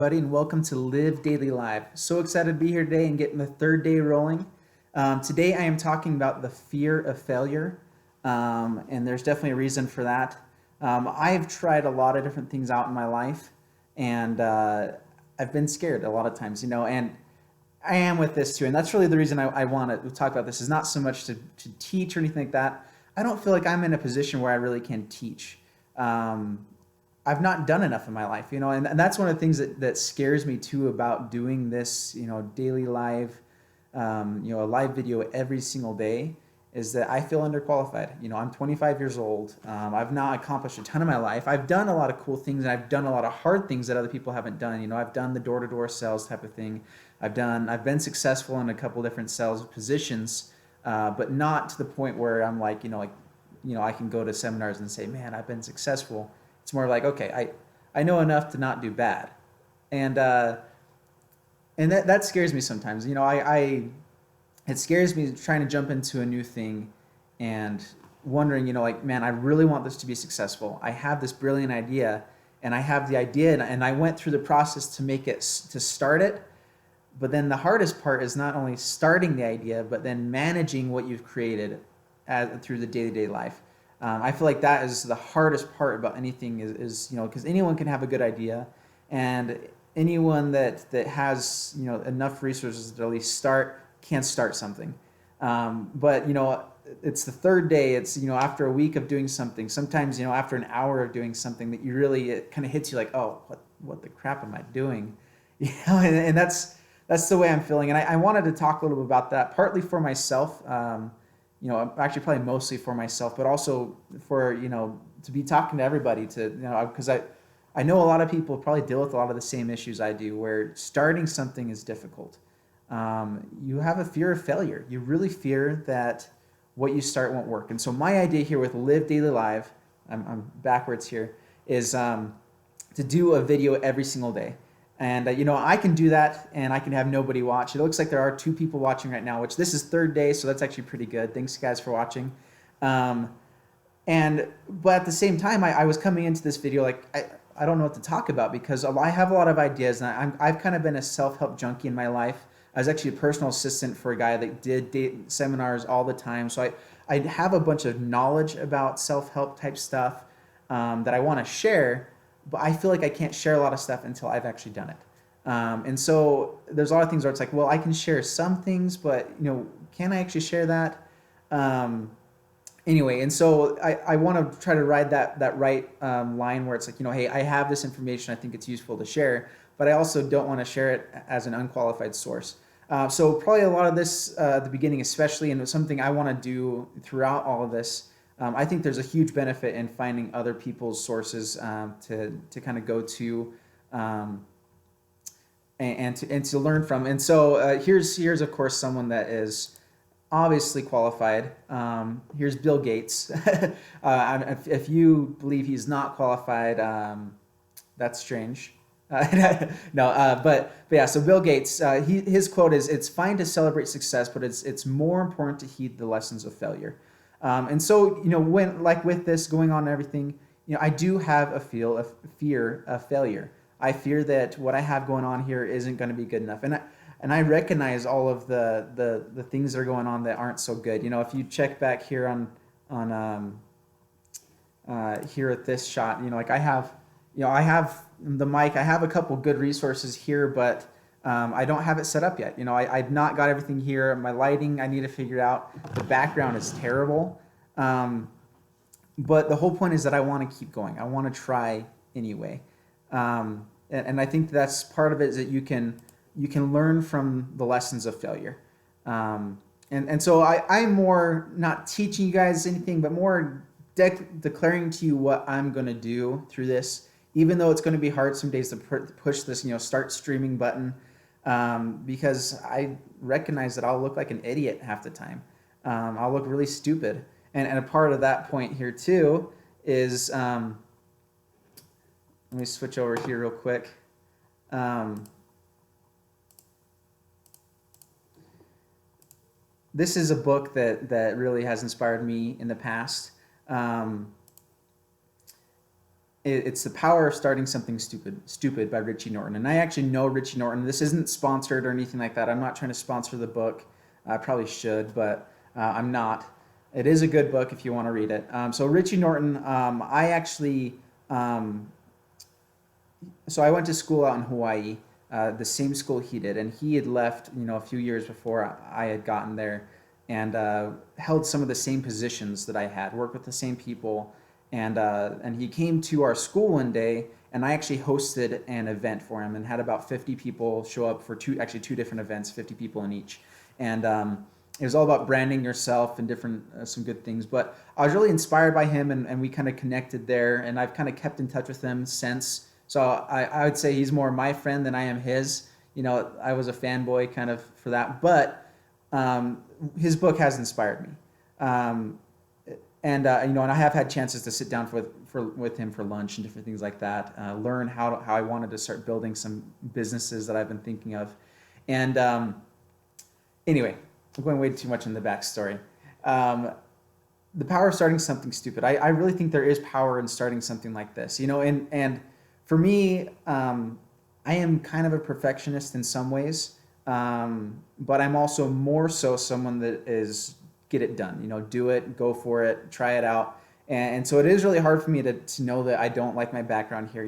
Buddy, and welcome to Live Daily Live. So excited to be here today and getting the third day rolling. Today, I am talking about the fear of failure, and there's definitely a reason for that. I've tried a lot of different things out in my life, and I've been scared a lot of times, and I am with this too. And that's really the reason I want to talk about this is not so much to teach or anything like that. I don't feel like I'm in a position where I really can teach. Um, I've not done enough in my life, and that's one of the things that scares me too about doing this, daily live, a live video every single day is that I feel underqualified. I'm 25 years old. I've not accomplished a ton of my life. I've done a lot of cool things and I've done a lot of hard things that other people haven't done. I've done the door-to-door sales type of thing. I've been successful in a couple different sales positions, but not to the point where I'm like, I can go to seminars and say, man, I've been successful. It's more like, okay, I know enough to not do bad, and that scares me sometimes. It scares me trying to jump into a new thing, and wondering, like, man, I really want this to be successful. I have this brilliant idea, and I have the idea, and I went through the process to make it to start it. But then the hardest part is not only starting the idea, but then managing what you've created through the day-to-day life. I feel like that is the hardest part about anything is because anyone can have a good idea, and anyone that has enough resources to at least start can start something. But it's the third day. It's after a week of doing something. Sometimes after an hour of doing something that you really it kind of hits you like, oh, what the crap am I doing? And that's the way I'm feeling. And I wanted to talk a little bit about that, partly for myself. Actually probably mostly for myself, but also for, to be talking to everybody to, because I know a lot of people probably deal with a lot of the same issues I do, where starting something is difficult. You have a fear of failure. You really fear that what you start won't work. And so my idea here with Live Daily Live, I'm backwards here, is to do a video every single day. And I can do that, and I can have nobody watch. It looks like there are two people watching right now, which this is third day, so that's actually pretty good. Thanks, guys, for watching. Um, but at the same time, I was coming into this video like I don't know what to talk about because I have a lot of ideas, and I've kind of been a self-help junkie in my life. I was actually a personal assistant for a guy that did seminars all the time, so I have a bunch of knowledge about self-help type stuff that I want to share, but I feel like I can't share a lot of stuff until I've actually done it. And so there's a lot of things where it's like, well, I can share some things, but can I actually share that? Um, anyway, and so I want to try to ride that right line where it's like, hey, I have this information, I think it's useful to share, but I also don't want to share it as an unqualified source. So probably a lot of this at the beginning, especially, and something I want to do throughout all of this. I think there's a huge benefit in finding other people's sources to kind of go to um, and to learn from. And so here's of course someone that is obviously qualified. Here's Bill Gates. If you believe he's not qualified, that's strange. No, but yeah. So Bill Gates, his quote is, "It's fine to celebrate success, but it's more important to heed the lessons of failure." And so when like with this going on and everything, I do have a fear of failure. I fear that what I have going on here isn't going to be good enough, and I recognize all of the things that are going on that aren't so good. If you check back here on here at this shot, like I have the mic. I have a couple good resources here, but I don't have it set up yet. I've not got everything here. My lighting, I need to figure out. The background is terrible. Um, but the whole point is that I want to keep going. I want to try anyway. And I think that's part of it is that you can learn from the lessons of failure. And so I'm more not teaching you guys anything, but more declaring to you what I'm going to do through this, even though it's going to be hard some days to push this, start streaming button, because I recognize that I'll look like an idiot half the time. I'll look really stupid. And a part of that point here too is, let me switch over here real quick. Um, this is a book that really has inspired me in the past. Um, It's The Power of Starting Something Stupid by Richie Norton. And I actually know Richie Norton. This isn't sponsored or anything like that. I'm not trying to sponsor the book. I probably should, but I'm not. It is a good book if you want to read it. So Richie Norton, I actually, so I went to school out in Hawaii, the same school he did, and he had left, a few years before I had gotten there, and held some of the same positions that I had, worked with the same people, and he came to our school one day, and I actually hosted an event for him and had about 50 people show up for two different events, 50 people in each, and it was all about branding yourself and different some good things. But I was really inspired by him, and we kind of connected there, and I've kind of kept in touch with him since. So I would say he's more my friend than I am his. I was a fanboy kind of for that, but his book has inspired me. And I have had chances to sit down with him for lunch and different things like that. Learn how I wanted to start building some businesses that I've been thinking of, and anyway, I'm going way too much in the backstory. The power of starting something stupid. I really think there is power in starting something like this. And for me, I am kind of a perfectionist in some ways, but I'm also more so someone that is get it done. Do it, go for it, try it out. And so it is really hard for me to know that I don't like my background here.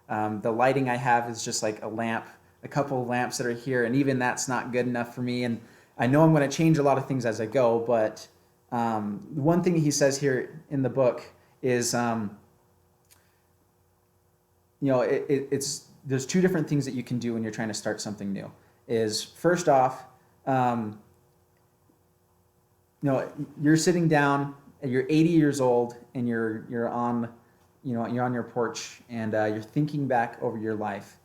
The lighting I have is just like a couple of lamps that are here, and even that's not good enough for me. And I know I'm going to change a lot of things as I go, but one thing he says here in the book is, it's there's two different things that you can do when you're trying to start something new. Is first off, you're sitting down, and you're 80 years old, and you're on your porch, and you're thinking back over your life.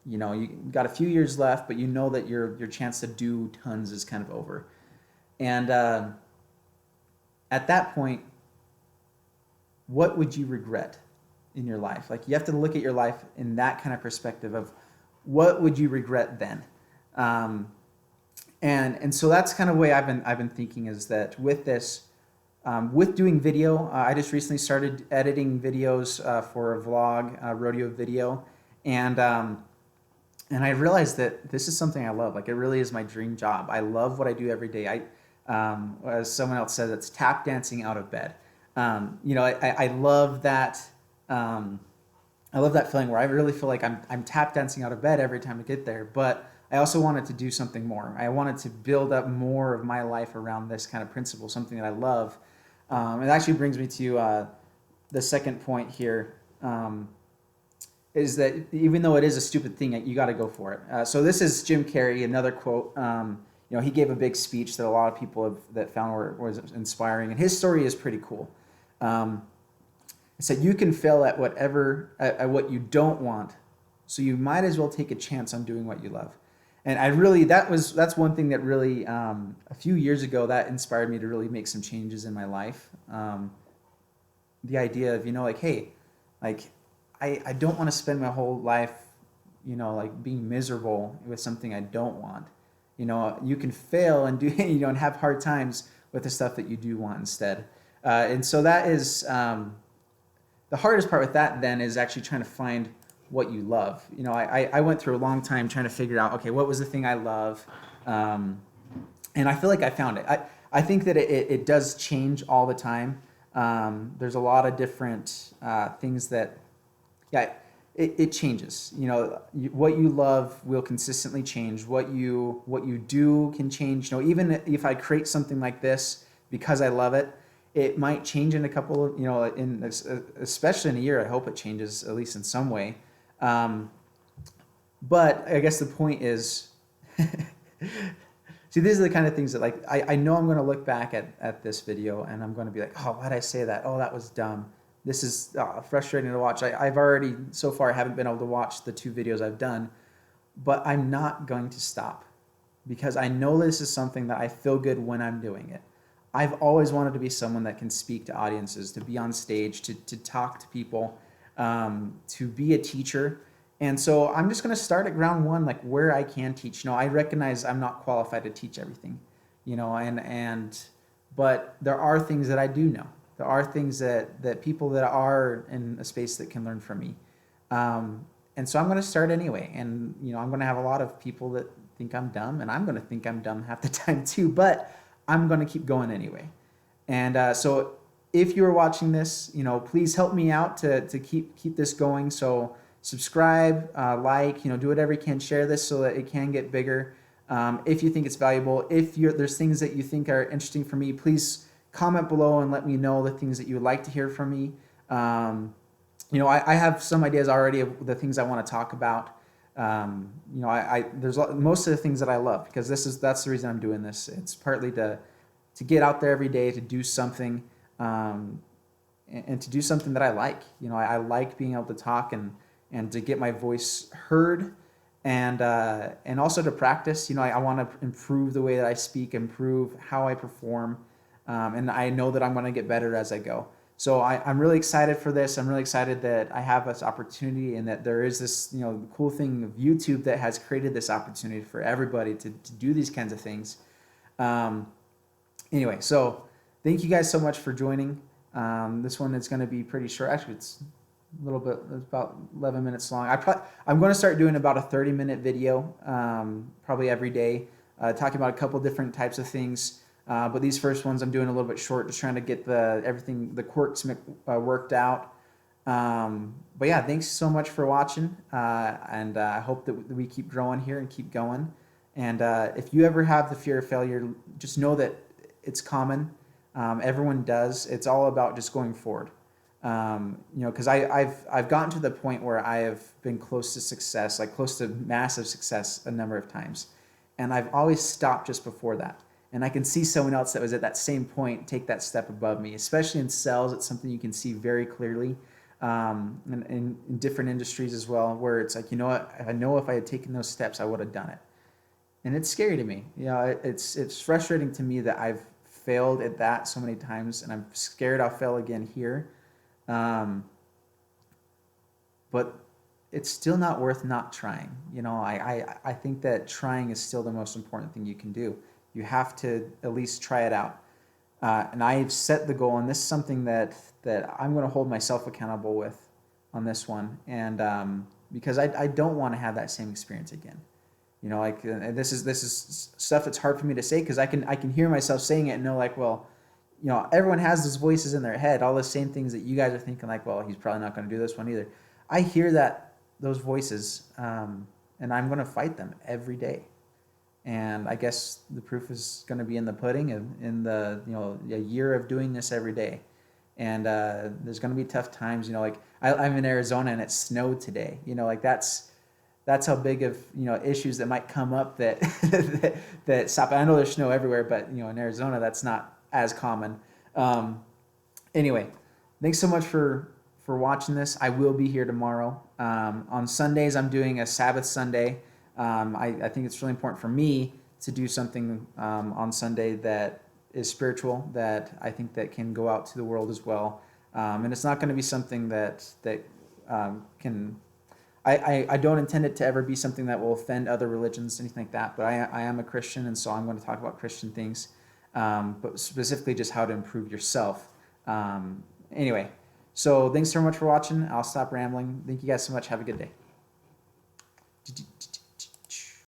You got a few years left, but you know that your chance to do tons is kind of over. And at that point, what would you regret in your life? Like, you have to look at your life in that kind of perspective of what would you regret then. And so that's kind of the way I've been thinking, is that with this, with doing video, I just recently started editing videos for a vlog, rodeo video, and I realized that this is something I love. Like, it really is my dream job. I love what I do every day. As someone else said, it's tap dancing out of bed. I love that. I love that feeling where I really feel like I'm tap dancing out of bed every time I get there. But I also wanted to do something more. I wanted to build up more of my life around this kind of principle, something that I love. It actually brings me to the second point here. Is that even though it is a stupid thing, you got to go for it. So this is Jim Carrey, another quote. He gave a big speech that a lot of people that found was inspiring, and his story is pretty cool. It said, "You can fail at at what you don't want, so you might as well take a chance on doing what you love." And that's one thing that really a few years ago that inspired me to really make some changes in my life. The idea of hey, like, I don't want to spend my whole life, like being miserable with something I don't want. You can fail and do, and have hard times with the stuff that you do want instead. And so that is the hardest part with that then is actually trying to find what you love. I went through a long time trying to figure out, okay, what was the thing I love? And I feel like I found it. I think that it does change all the time. There's a lot of different things that, it changes. What you love will consistently change. What you do can change. Even if I create something like this because I love it, it might change in a couple of, especially in a year. I hope it changes at least in some way. But I guess the point is, see, these are the kind of things that, like, I know I'm going to look back at this video and I'm going to be like, oh, why'd I say that? Oh, that was dumb. This is frustrating to watch. I've already, so far, haven't been able to watch the 2 videos I've done, but I'm not going to stop because I know this is something that I feel good when I'm doing it. I've always wanted to be someone that can speak to audiences, to be on stage, to talk to people, to be a teacher. And so I'm just going to start at ground one, like where I can teach. I recognize I'm not qualified to teach everything, but there are things that I do know. There are things that people that are in a space that can learn from me. And so I'm going to start anyway. And, I'm going to have a lot of people that think I'm dumb, and I'm going to think I'm dumb half the time too, but I'm going to keep going anyway. And so if you're watching this, please help me out to keep this going. So subscribe, like, do whatever you can, share this so that it can get bigger. If you think it's valuable, if there's things that you think are interesting for me, please comment below and let me know the things that you would like to hear from me. I have some ideas already of the things I want to talk about. There's most of the things that I love, because that's the reason I'm doing this. It's partly to get out there every day, to do something, and to do something that I like. I like being able to talk and to get my voice heard, and also to practice. I want to improve the way that I speak, improve how I perform, and I know that I'm going to get better as I go. So I'm really excited for this. I'm really excited that I have this opportunity, and that there is this, cool thing of YouTube that has created this opportunity for everybody to do these kinds of things. Anyway, so thank you guys so much for joining. This one is going to be pretty short. Actually, it's a little bit, it's about 11 minutes long. I'm going to start doing about a 30-minute video, probably every day, talking about a couple different types of things. But these first ones I'm doing a little bit short, just trying to get the quirks worked out. But yeah, thanks so much for watching, and I hope that we keep growing here and keep going. And if you ever have the fear of failure, just know that it's common. Everyone does. It's all about just going forward. Because I've gotten to the point where I have been close to success, like close to massive success, a number of times, and I've always stopped just before that. And I can see someone else that was at that same point take that step above me. Especially in sales, it's something you can see very clearly, and in different industries as well, where it's like, I know if I had taken those steps, I would have done it. And it's scary to me. It's frustrating to me that I've failed at that so many times, and I'm scared I'll fail again here. But it's still not worth not trying. I think that trying is still the most important thing you can do. You have to at least try it out. And I've set the goal, and this is something that I'm going to hold myself accountable with on this one. And because I don't want to have that same experience again. This is stuff that's hard for me to say, because I can hear myself saying it and know, like, well, everyone has those voices in their head, all the same things that you guys are thinking, like, well, he's probably not going to do this one either. I hear those voices, and I'm going to fight them every day. And I guess the proof is going to be in the pudding, in the a year of doing this every day. And there's going to be tough times. Like I'm in Arizona and it snowed today. That's how big of issues that might come up that that stop. I know there's snow everywhere, but in Arizona that's not as common. Anyway, thanks so much for watching this. I will be here tomorrow. On Sundays I'm doing a Sabbath Sunday. I think it's really important for me to do something on Sunday that is spiritual, that I think that can go out to the world as well. And it's not going to be something that can. I don't intend it to ever be something that will offend other religions, anything like that. But I am a Christian, and so I'm going to talk about Christian things, but specifically just how to improve yourself. Anyway, so thanks so much for watching. I'll stop rambling. Thank you guys so much. Have a good day.